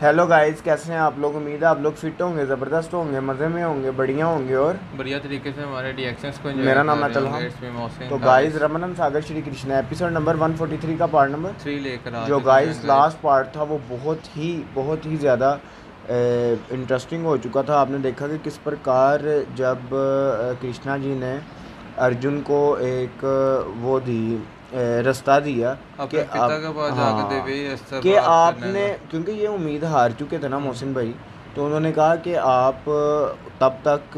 Hello guys, कैसे हैं आप लोग। उम्मीद है आप लोग फिट होंगे, ज़बरदस्त होंगे, मज़े में होंगे, बढ़िया होंगे और बढ़िया तरीके से हमारे रिएक्शंस को एंजॉय मेरा नाम कर है रहे तलहम। होंगे। इसमें तो मोहसिन गाइस, काबिज रमनन सागर श्री कृष्ण एपिसोड नंबर 143 का पार्ट नंबर 3 लेकर आ जो चुके गाइस हैं गाइस। लास्ट पार्ट था वो बहुत ही ज़्यादा इंटरेस्टिंग हो चुका था। आपने देखा कि किस प्रकार जब कृष्णा जी ने अर्जुन को एक वो दी रास्ता दिया कि अपने पिता आप, के पास जाके हाँ, देवी इससे कि बात करने आपने, का। क्योंकि ये उम्मीद हार चुके थे ना मोहसिन हम्म। भाई। तो उन्होंने कहा कि आप तब तक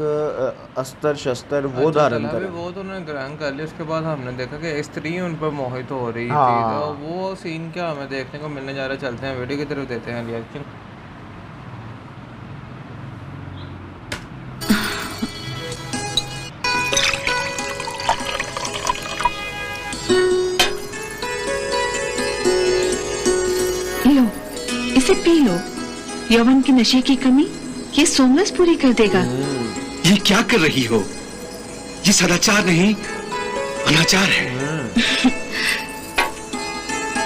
अस्त्र शस्त्र वो अच्छा धारण चला भी करें। वो तो उन्होंने ग्रहण कर लिया। उसके बाद हमने देखा कि स्त्री उन पर मोहित हो रही थी, तो हाँ। वो सीन क्या हमें देखने को मिलने जा रहा है। चलते हैं वीडियो की तरफ, देते हैं रिएक्शन। लो, इसे पी लो। यौवन की नशे की कमी ये सोमरस पूरी कर देगा। ये क्या कर रही हो? ये सदाचार नहीं, अनाचार है।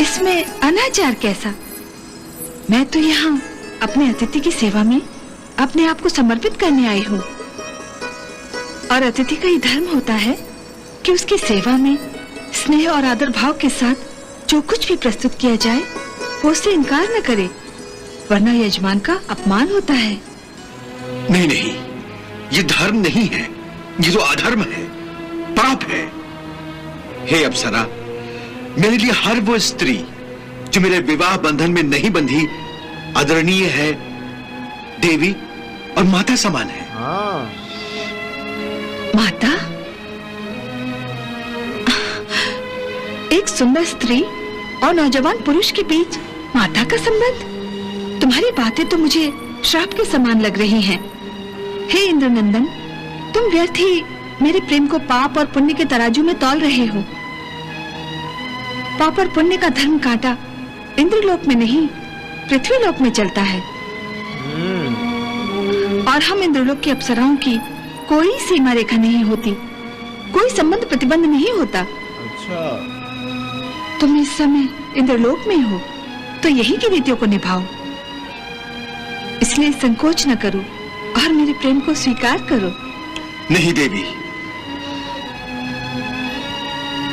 इसमें अनाचार कैसा? मैं तो यहाँ अपने अतिथि की सेवा में अपने आप को समर्पित करने आई हूँ, और अतिथि का ये धर्म होता है कि उसकी सेवा में स्नेह और आदर भाव के साथ जो कुछ भी प्रस्तुत किया जाए वो उससे इनकार न करे, वरना यजमान का अपमान होता है। नहीं नहीं, ये धर्म नहीं है, ये तो अधर्म है, पाप है। हे अप्सरा, मेरे लिए हर वो स्त्री जो मेरे विवाह बंधन में नहीं बंधी आदरणीय है, देवी और माता समान है। हाँ। माता? एक सुंदर स्त्री और नौजवान पुरुष के बीच माता का संबंध? तुम्हारी बातें तो मुझे श्राप के समान लग रही हैं। हे इंद्रनंदन, तुम व्यर्थ ही मेरे प्रेम को पाप और पुण्य के तराजू में तौल रहे हो। पाप और पुण्य का धर्म कांटा इंद्रलोक में नहीं, पृथ्वीलोक में चलता है, और हम इंद्रलोक की अप्सराओं की कोई सीमा रेखा नहीं होती, कोई संबंध प्रतिबंध नहीं होता। अच्छा। तुम इस समय इंद्रलोक में हो तो यही की रीतियों को निभाओ। इसलिए संकोच न करो और मेरे प्रेम को स्वीकार करो। नहीं देवी,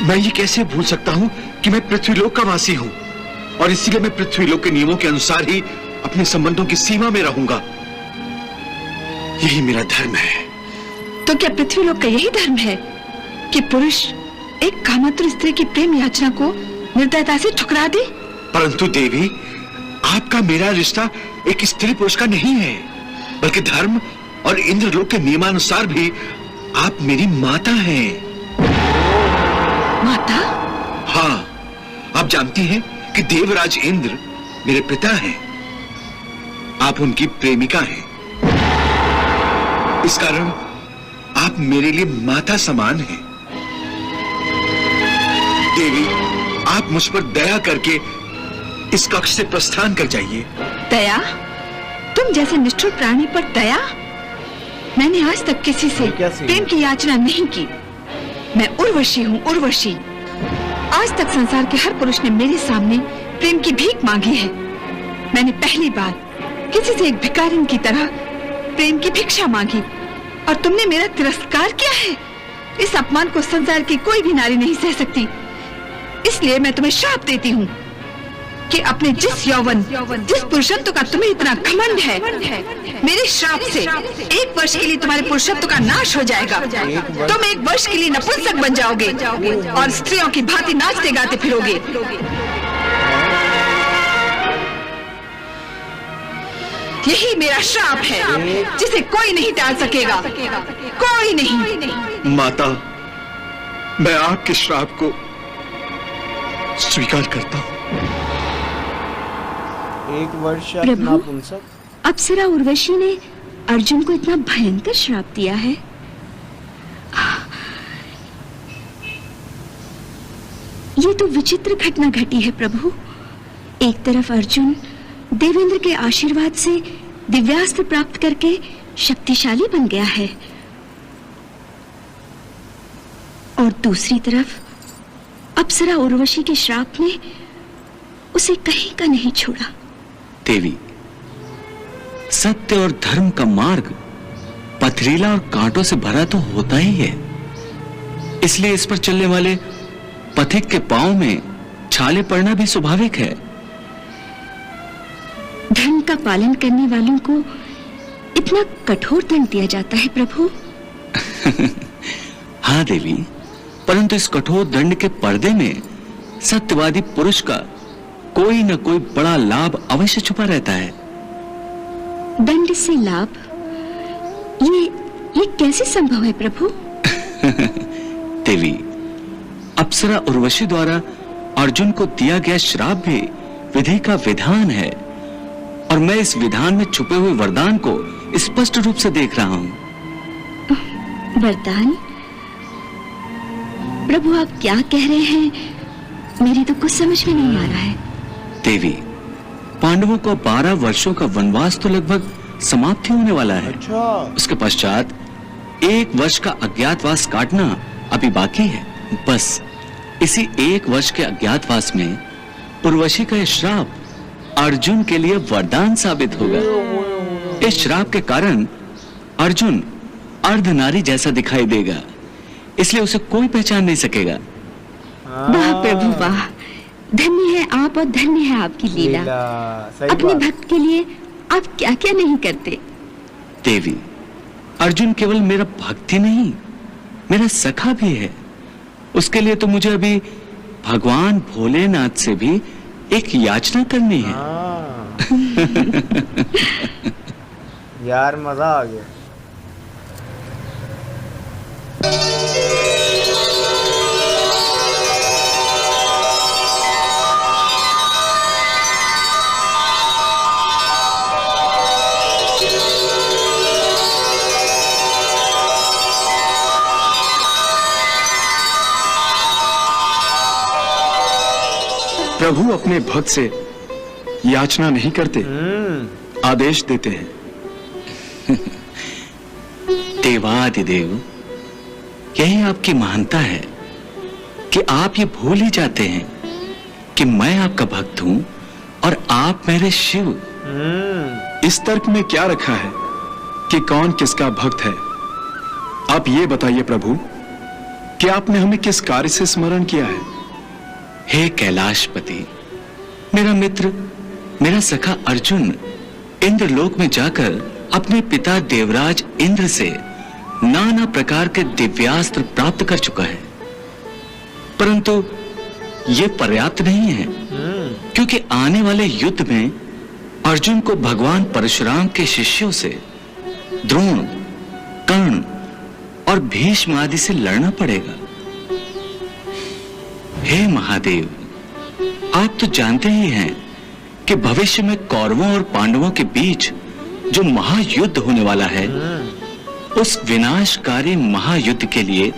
मैं ये कैसे भूल सकता हूं कि मैं पृथ्वीलोक का वासी हूं, और इसीलिए मैं पृथ्वीलोक के नियमों के अनुसार ही अपने संबंधों की सीमा में रहूंगा। यही मेरा धर्म है। तो क्या पृथ्वीलोक का यही धर्म है कि पुरुष एक कामातुर स्त्री की प्रेम याचना को निर्दयता से ठुकरा दे? परंतु देवी, आपका मेरा रिश्ता एक स्त्री पुरुष का नहीं है, बल्कि धर्म और इंद्रलोक के नियमानुसार भी आप मेरी माता हैं। माता? हाँ, आप जानती हैं कि देवराज इंद्र मेरे पिता हैं, आप उनकी प्रेमिका हैं। इस कारण आप मेरे लिए माता समान हैं। देवी, आप मुझ पर दया करके इस कक्ष से प्रस्थान कर जाइए। दया? तुम जैसे निष्ठुर प्राणी पर दया? मैंने आज तक किसी से प्रेम की याचना नहीं की। मैं उर्वशी हूँ, उर्वशी। आज तक संसार के हर पुरुष ने मेरे सामने प्रेम की भीख मांगी है। मैंने पहली बार किसी से एक भिखारिन की तरह प्रेम की भिक्षा मांगी, और तुमने मेरा तिरस्कार किया है। इस अपमान को संसार की कोई भी नारी नहीं सह सकती। इसलिए मैं तुम्हें श्राप देती हूँ कि अपने जिस यौवन, जिस पुरुषत्व का तुम्हें इतना घमंड है, मेरे श्राप से 1 वर्ष के लिए तुम्हारे पुरुषत्व का नाश हो जाएगा। तुम 1 वर्ष के लिए नपुंसक बन जाओगे और स्त्रियों की भांति नाचते गाते फिरोगे। यही मेरा श्राप है, जिसे कोई नहीं टाल सकेगा, कोई नहीं। माता, मैं आपके श्राप को स्वीकार करता हूँ। 1 वर्ष प्रभु, नपुंसक। अप्सरा उर्वशी ने अर्जुन को इतना भयंकर श्राप दिया है। ये तो विचित्र घटना घटी है प्रभु। एक तरफ अर्जुन देवेंद्र के आशीर्वाद से दिव्यास्त्र प्राप्त करके शक्तिशाली बन गया है, और दूसरी तरफ अप्सरा उर्वशी के श्राप ने उसे कहीं का नहीं छोड़ा। देवी, सत्य और धर्म का मार्ग पथरीला और कांटों से भरा तो होता ही है, इसलिए इस पर चलने वाले पथिक के पांव में छाले पड़ना भी स्वाभाविक है। धर्म का पालन करने वालों को इतना कठोर दंड दिया जाता है प्रभु। हाँ देवी, परंतु इस कठोर दंड के पर्दे में सत्यवादी पुरुष का कोई न कोई बड़ा लाभ अवश्य छुपा रहता है। दंड से लाभ, ये कैसे संभव है प्रभु? देवी, अप्सरा उर्वशी द्वारा अर्जुन को दिया गया श्राप भी विधि का विधान है, और मैं इस विधान में छुपे हुए वरदान को स्पष्ट रूप से देख रहा हूं। वरदान? प्रभु आप क्या कह रहे हैं? मेरी तो कुछ समझ में नहीं आ रहा है। देवी, पांडवों को 12 वर्षों का वनवास तो लगभग समाप्ति होने वाला है। अच्छा। उसके पश्चात 1 वर्ष का अज्ञातवास काटना अभी बाकी है। बस इसी 1 वर्ष के अज्ञातवास में उर्वशी का यह श्राप अर्जुन के लिए वरदान साबित होगा। इस श्राप के कारण अर्जुन अर्धनारी जैसा दिखाई देगा, इसलिए उसे कोई पहचान नहीं सकेगा। वाह प्रभु वाह, धन्य है आप और धन्य है आपकी लीला। अपने भक्त के लिए आप क्या क्या नहीं करते। देवी, अर्जुन केवल मेरा भक्त ही नहीं, मेरा सखा भी है। उसके लिए तो मुझे अभी भगवान भोलेनाथ से भी एक याचना करनी है। यार मजा आ गया। प्रभु अपने भक्त से याचना नहीं करते, आदेश देते हैं। देवादिदेव, यही आपकी महानता है कि आप ये भूल ही जाते हैं कि मैं आपका भक्त हूं और आप मेरे शिव। इस तर्क में क्या रखा है कि कौन किसका भक्त है? आप ये बताइए प्रभु कि आपने हमें किस कार्य से स्मरण किया है? हे कैलाशपति, मेरा मित्र, मेरा सखा अर्जुन इंद्रलोक में जाकर अपने पिता देवराज इंद्र से नाना प्रकार के दिव्यास्त्र प्राप्त कर चुका है, परंतु ये पर्याप्त नहीं है, क्योंकि आने वाले युद्ध में अर्जुन को भगवान परशुराम के शिष्यों से द्रोण, कर्ण और भीष्म आदि से लड़ना पड़ेगा। हे महादेव, आप तो जानते ही हैं कि भविष्य में कौरवों और पांडवों के बीच जो महायुद्ध होने वाला है, उस विनाशकारी महायुद्ध के लिए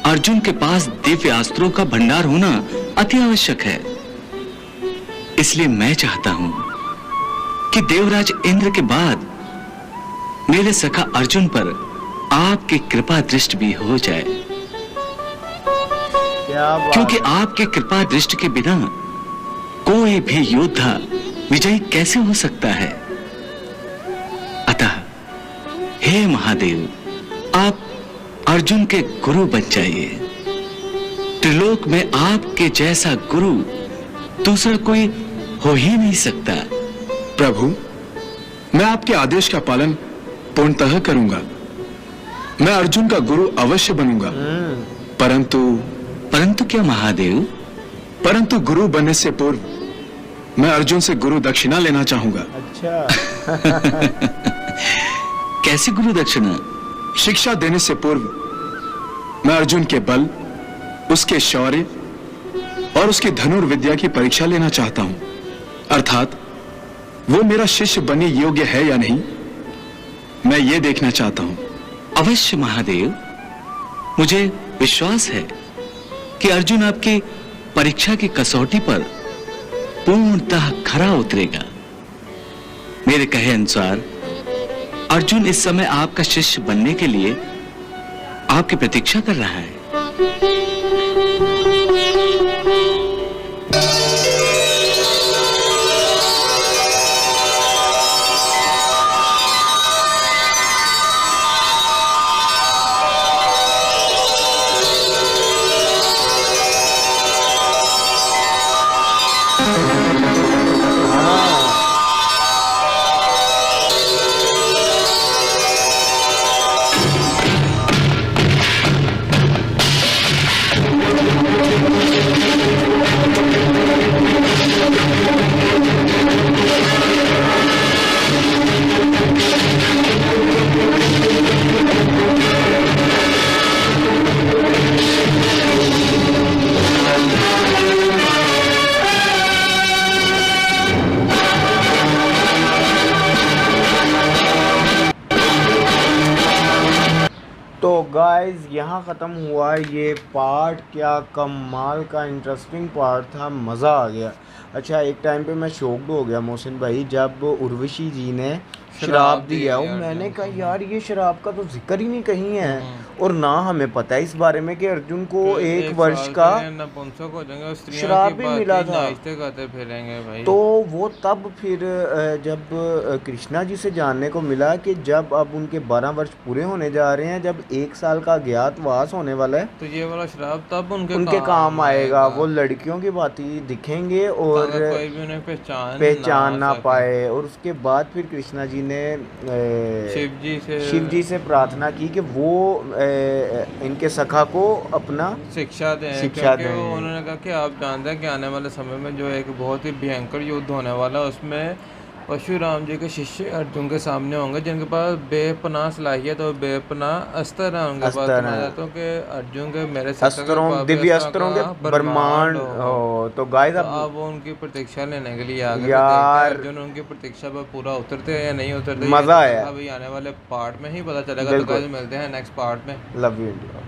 अर्जुन के पास दिव्य अस्त्रों का भंडार होना अति आवश्यक है। इसलिए मैं चाहता हूं कि देवराज इंद्र के बाद मेरे सखा अर्जुन पर आपकी कृपा दृष्टि भी हो जाए, क्योंकि आपके कृपा दृष्टि के बिना कोई भी योद्धा विजयी कैसे हो सकता है। अतः हे महादेव, आप अर्जुन के गुरु बन जाइए। त्रिलोक में आपके जैसा गुरु दूसरा कोई हो ही नहीं सकता। प्रभु, मैं आपके आदेश का पालन पूर्णतः करूंगा। मैं अर्जुन का गुरु अवश्य बनूंगा, परंतु क्या महादेव? परंतु गुरु बनने से पूर्व मैं अर्जुन से गुरु दक्षिणा लेना चाहूंगा। अच्छा। कैसी गुरु दक्षिणा? शिक्षा देने से पूर्व मैं अर्जुन के बल, उसके शौर्य और उसकी धनुर्विद्या की परीक्षा लेना चाहता हूं। अर्थात वो मेरा शिष्य बनने योग्य है या नहीं, मैं ये देखना चाहता हूं। अवश्य महादेव, मुझे विश्वास है कि अर्जुन आपकी परीक्षा की कसौटी पर पूर्णतः खरा उतरेगा। मेरे कहे अनुसार अर्जुन इस समय आपका शिष्य बनने के लिए आपकी प्रतीक्षा कर रहा है। तो गाइस यहाँ ख़त्म हुआ ये पार्ट। क्या कमाल का इंटरेस्टिंग पार्ट था, मज़ा आ गया। अच्छा एक टाइम पे मैं शॉक्ड हो गया मोहसिन भाई जब उर्वशी जी ने शराब दिया। और मैंने कहा यार ये शराब का तो जिक्र ही नहीं कहीं है, और ना हमें पता है इस बारे में कि अर्जुन को एक वर्ष का शराब भी मिला था। भाई। तो वो तब फिर जब कृष्णा जी से जानने को मिला कि जब अब उनके 12 वर्ष पूरे होने जा रहे हैं, जब 1 साल का अज्ञातवास होने वाला है, तो ये वाला शराब तब उनके काम आएगा। वो लड़कियों की बाती दिखेंगे और कोई भी उन्हें पहचान ना पाए। और उसके बाद फिर कृष्णा जी ने शिव जी से प्रार्थना की कि वो इनके सखा को अपना शिक्षा दें। उन्होंने कहा कि आप जानते हैं कि आने वाले समय में जो एक बहुत ही भयंकर युद्ध होने वाला है, उसमें परशुराम जी के शिष्य अर्जुन के सामने होंगे जिनके पास बेपनाह सलाहियत और बेपनाह अस्त्र है उनके पास। मैं चाहता हूँ कि अर्जुन के मेरे दिव्य अस्त्रों के ब्रह्मांड हो। तो गाइस अब वो उनकी प्रतीक्षा लेने के लिए आ गए यार। अर्जुन उनकी प्रतीक्षा पर पूरा उतरते हैं या नहीं उतरते, मजा आया। अभी आने वाले पार्ट में ही पता चलेगा। तो गाइस मिलते हैं नेक्स्ट पार्ट में। Love you India.